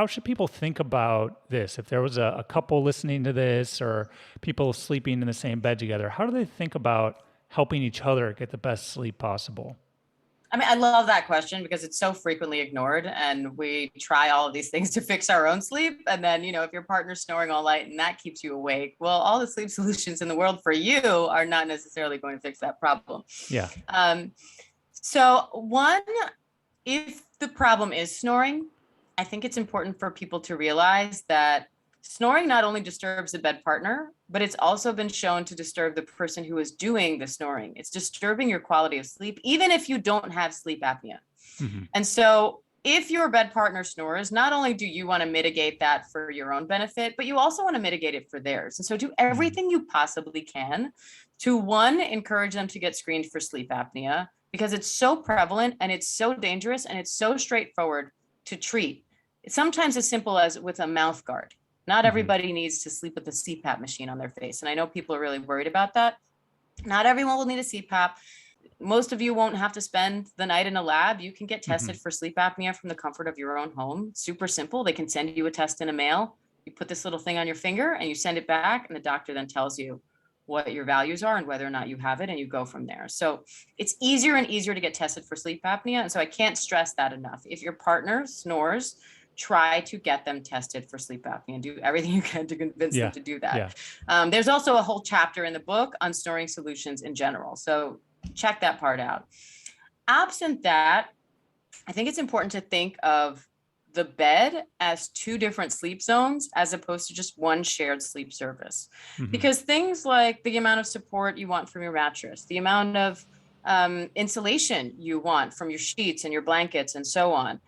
should people think about this? If there was a couple listening to this, or people sleeping in the same bed together, how do they think about helping each other get the best sleep possible? I mean, I love that question, because it's so frequently ignored, and we try all of these things to fix our own sleep. And then, if your partner's snoring all night and that keeps you awake, well, all the sleep solutions in the world for you are not necessarily going to fix that problem. Yeah. So one, if the problem is snoring, I think it's important for people to realize that snoring not only disturbs the bed partner, but it's also been shown to disturb the person who is doing the snoring. It's disturbing your quality of sleep, even if you don't have sleep apnea. And so if your bed partner snores, not only do you want to mitigate that for your own benefit, but you also want to mitigate it for theirs. And so do everything you possibly can to, one, encourage them to get screened for sleep apnea, because it's so prevalent and it's so dangerous and it's so straightforward to treat. It's sometimes as simple as with a mouth guard. Not everybody needs to sleep with a CPAP machine on their face. And I know people are really worried about that. Not everyone will need a CPAP. Most of you won't have to spend the night in a lab. You can get tested for sleep apnea from the comfort of your own home. Super simple. They can send you a test in a mail. You put this little thing on your finger and you send it back, and the doctor then tells you what your values are and whether or not you have it, and you go from there. So it's easier and easier to get tested for sleep apnea. And so I can't stress that enough. If your partner snores, try to get them tested for sleep apnea, and do everything you can to convince them to do that. There's also a whole chapter in the book on snoring solutions in general. So check that part out. absent that, I think it's important to think of the bed as two different sleep zones as opposed to just one shared sleep surface. Because things like the amount of support you want from your mattress, the amount of insulation you want from your sheets and your blankets and so on,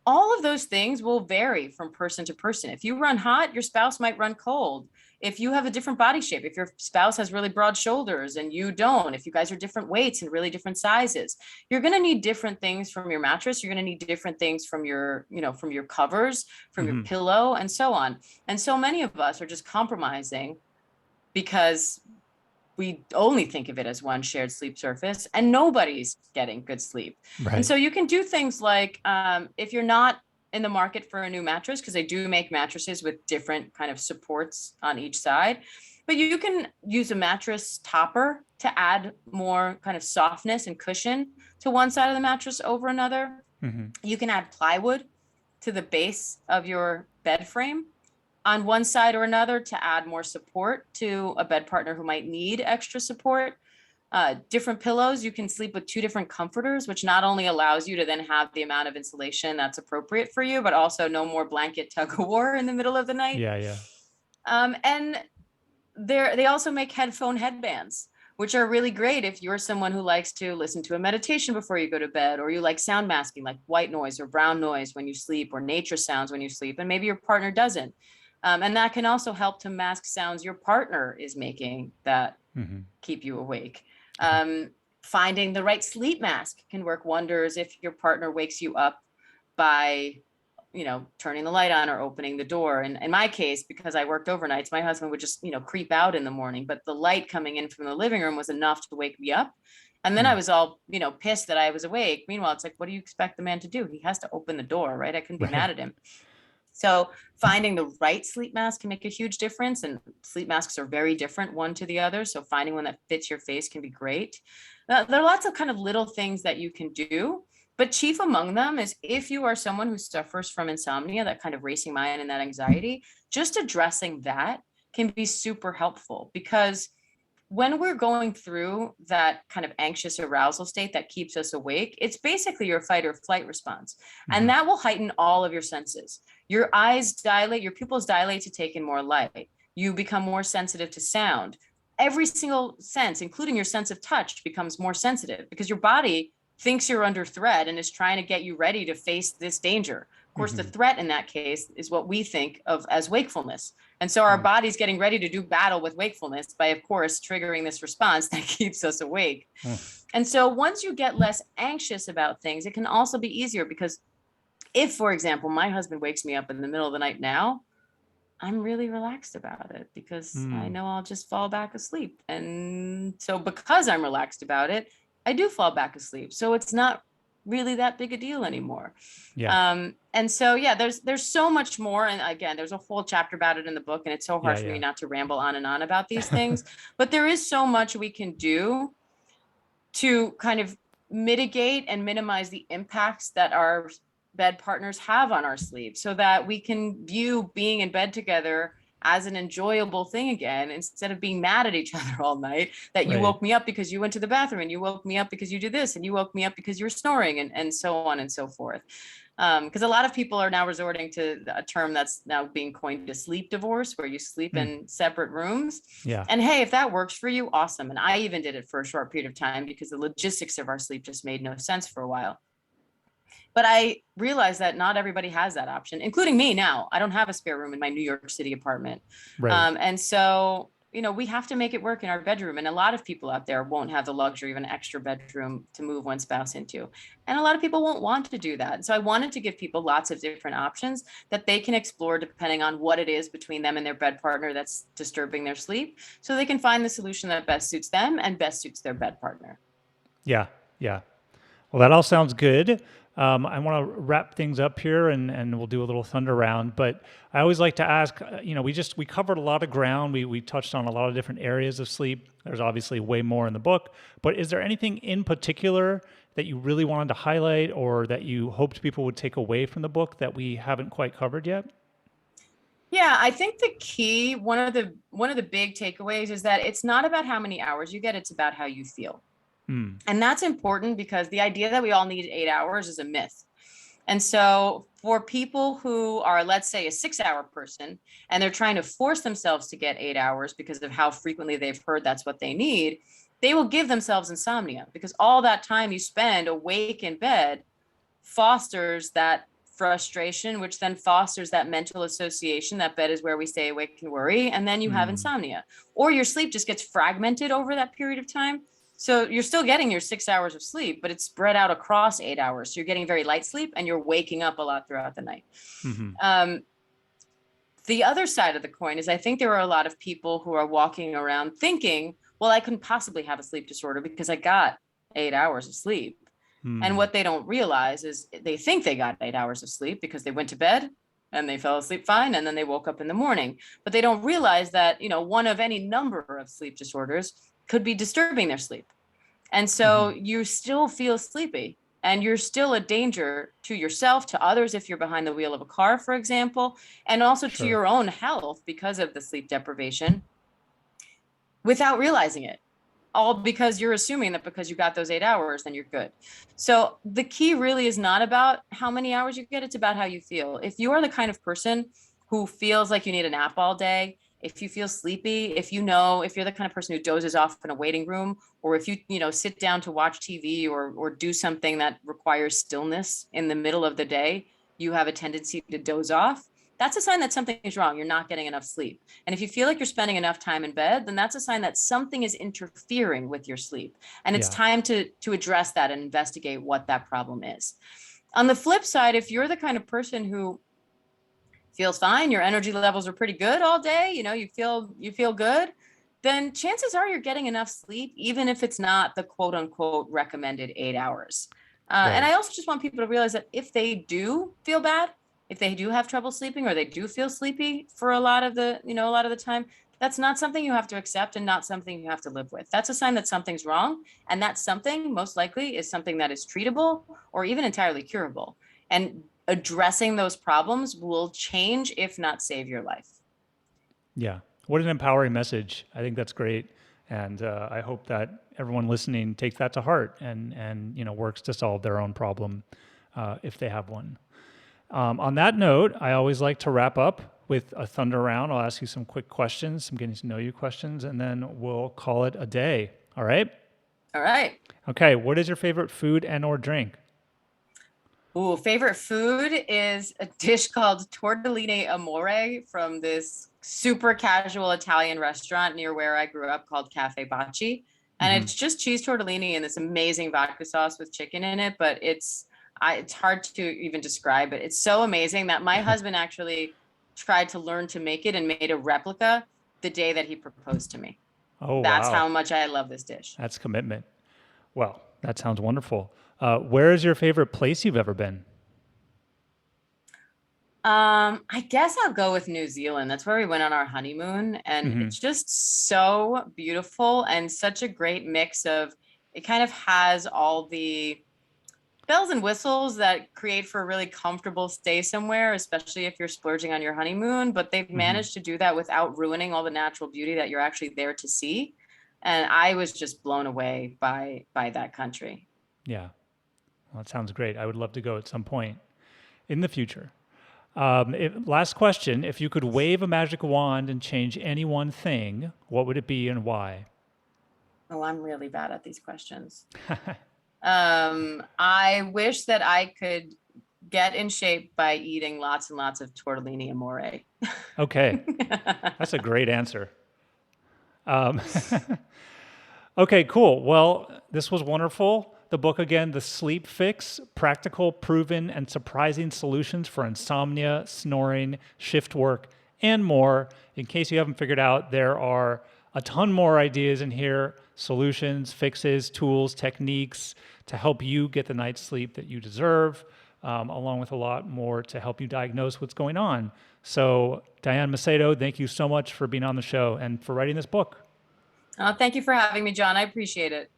all of those things will vary from person to person. If you run hot, your spouse might run cold. If you have a different body shape, if your spouse has really broad shoulders and you don't, if you guys are different weights and really different sizes, you're going to need different things from your mattress. You're going to need different things from your, from your covers, from your pillow, and so on. And so many of us are just compromising because we only think of it as one shared sleep surface and nobody's getting good sleep. Right. And so you can do things like, if you're not in the market for a new mattress, because they do make mattresses with different kind of supports on each side, but you can use a mattress topper to add more kind of softness and cushion to one side of the mattress over another. You can add plywood to the base of your bed frame on one side or another to add more support to a bed partner who might need extra support. Different pillows, you can sleep with two different comforters, which not only allows you to then have the amount of insulation that's appropriate for you, but also no more blanket tug of war in the middle of the night. Yeah. And they also make headphone headbands, which are really great if you're someone who likes to listen to a meditation before you go to bed, or you like sound masking, like white noise or brown noise when you sleep, or nature sounds when you sleep, and maybe your partner doesn't. And that can also help to mask sounds your partner is making that keep you awake. Finding the right sleep mask can work wonders if your partner wakes you up by, turning the light on or opening the door. And in my case, because I worked overnights, my husband would just, creep out in the morning, but the light coming in from the living room was enough to wake me up. And then I was all, pissed that I was awake. Meanwhile, it's like, what do you expect the man to do? He has to open the door, right? I couldn't be mad at him. So finding the right sleep mask can make a huge difference, and sleep masks are very different one to the other. So finding one that fits your face can be great. There are lots of kind of little things that you can do, but chief among them is if you are someone who suffers from insomnia, that kind of racing mind and that anxiety, just addressing that can be super helpful, because when we're going through that kind of anxious arousal state that keeps us awake, it's basically your fight or flight response. And that will heighten all of your senses. Your eyes dilate, your pupils dilate to take in more light. You become more sensitive to sound. Every single sense, including your sense of touch, becomes more sensitive because your body thinks you're under threat and is trying to get you ready to face this danger. Of course, the threat in that case is what we think of as wakefulness. And so our body's getting ready to do battle with wakefulness by, of course, triggering this response that keeps us awake. And so once you get less anxious about things, it can also be easier, because if, for example, my husband wakes me up in the middle of the night now, I'm really relaxed about it because I know I'll just fall back asleep. And so because I'm relaxed about it, I do fall back asleep. So it's not really that big a deal anymore. And so, there's so much more. And again, there's a whole chapter about it in the book, and it's so hard for me not to ramble on and on about these things, but there is so much we can do to kind of mitigate and minimize the impacts that our bed partners have on our sleep, so that we can view being in bed together as an enjoyable thing again, instead of being mad at each other all night that you woke me up because you went to the bathroom, and you woke me up because you did this, and you woke me up because you were snoring, and so on and so forth. Because a lot of people are now resorting to a term that's now being coined to sleep divorce, where you sleep in separate rooms. And hey, if that works for you, awesome. And I even did it for a short period of time because the logistics of our sleep just made no sense for a while. But I realized that not everybody has that option, including me now. I don't have a spare room in my New York City apartment. And so, we have to make it work in our bedroom. And a lot of people out there won't have the luxury of an extra bedroom to move one spouse into. And a lot of people won't want to do that. So I wanted to give people lots of different options that they can explore depending on what it is between them and their bed partner that's disturbing their sleep, so they can find the solution that best suits them and best suits their bed partner. Yeah. Well, that all sounds good. I want to wrap things up here, and we'll do a little thunder round. But I always like to ask, we covered a lot of ground. We touched on a lot of different areas of sleep. There's obviously way more in the book. But is there anything in particular that you really wanted to highlight, or that you hoped people would take away from the book that we haven't quite covered yet? Yeah, I think the key, one of the big takeaways is that it's not about how many hours you get, it's about how you feel. And that's important because the idea that we all need 8 hours is a myth. And so for people who are, let's say, a 6-hour person, and they're trying to force themselves to get 8 hours because of how frequently they've heard that's what they need, they will give themselves insomnia, because all that time you spend awake in bed fosters that frustration, which then fosters that mental association that bed is where we stay awake and worry. And then you have insomnia, or your sleep just gets fragmented over that period of time. So you're still getting your 6 hours of sleep, but it's spread out across 8 hours. So you're getting very light sleep and you're waking up a lot throughout the night. The other side of the coin is I think there are a lot of people who are walking around thinking, well, I couldn't possibly have a sleep disorder because I got 8 hours of sleep. And what they don't realize is they think they got 8 hours of sleep because they went to bed and they fell asleep fine. And then they woke up in the morning, but they don't realize that, one of any number of sleep disorders could be disturbing their sleep. And so you still feel sleepy and you're still a danger to yourself, to others, if you're behind the wheel of a car, for example, and also to your own health because of the sleep deprivation without realizing it. All because you're assuming that because you got those 8 hours, then you're good. So the key really is not about how many hours you get. It's about how you feel. If you are the kind of person who feels like you need a nap all day, if you feel sleepy, if you're the kind of person who dozes off in a waiting room, or if you sit down to watch TV or do something that requires stillness in the middle of the day, you have a tendency to doze off. That's a sign that something is wrong. You're not getting enough sleep. And if you feel like you're spending enough time in bed, then that's a sign that something is interfering with your sleep. And it's time to address that and investigate what that problem is. On the flip side, if you're the kind of person who feels fine, your energy levels are pretty good all day, you feel good, then chances are you're getting enough sleep, even if it's not the quote unquote recommended 8 hours. And I also just want people to realize that if they do feel bad, if they do have trouble sleeping, or they do feel sleepy for a lot of the time, that's not something you have to accept and not something you have to live with. That's a sign that something's wrong. And that something most likely is something that is treatable or even entirely curable. And addressing those problems will change, if not save, your life. Yeah. What an empowering message. I think that's great. And I hope that everyone listening takes that to heart and works to solve their own problem if they have one. On that note, I always like to wrap up with a thunder round. I'll ask you some quick questions, some getting to know you questions, and then we'll call it a day. All right? All right. Okay. What is your favorite food and or drink? Ooh, favorite food is a dish called tortellini amore from this super casual Italian restaurant near where I grew up called Cafe Bacci. And it's just cheese tortellini and this amazing vodka sauce with chicken in it, but it's hard to even describe it. It's so amazing that my husband actually tried to learn to make it and made a replica the day that he proposed to me. Oh, That's wow. how much I love this dish. That's commitment. Well, that sounds wonderful. Where is your favorite place you've ever been? I guess I'll go with New Zealand. That's where we went on our honeymoon, and it's just so beautiful and such a great mix of, it kind of has all the bells and whistles that create for a really comfortable stay somewhere, especially if you're splurging on your honeymoon, but they've managed to do that without ruining all the natural beauty that you're actually there to see. And I was just blown away by that country. Yeah. Well, that sounds great. I would love to go at some point in the future. Last question. If you could wave a magic wand and change any one thing, what would it be and why? Oh, I'm really bad at these questions. I wish that I could get in shape by eating lots and lots of tortellini amore. Okay. That's a great answer. Okay, cool. Well, this was wonderful. The book again, The Sleep Fix, Practical, Proven, and Surprising Solutions for Insomnia, Snoring, Shift Work, and more. In case you haven't figured out, there are a ton more ideas in here, solutions, fixes, tools, techniques to help you get the night's sleep that you deserve, along with a lot more to help you diagnose what's going on. So, Diane Macedo, thank you so much for being on the show and for writing this book. Thank you for having me, John. I appreciate it.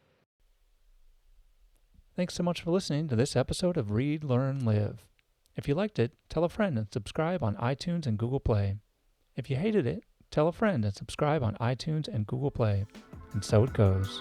Thanks so much for listening to this episode of Read, Learn, Live. If you liked it, tell a friend and subscribe on iTunes and Google Play. If you hated it, tell a friend and subscribe on iTunes and Google Play. And so it goes.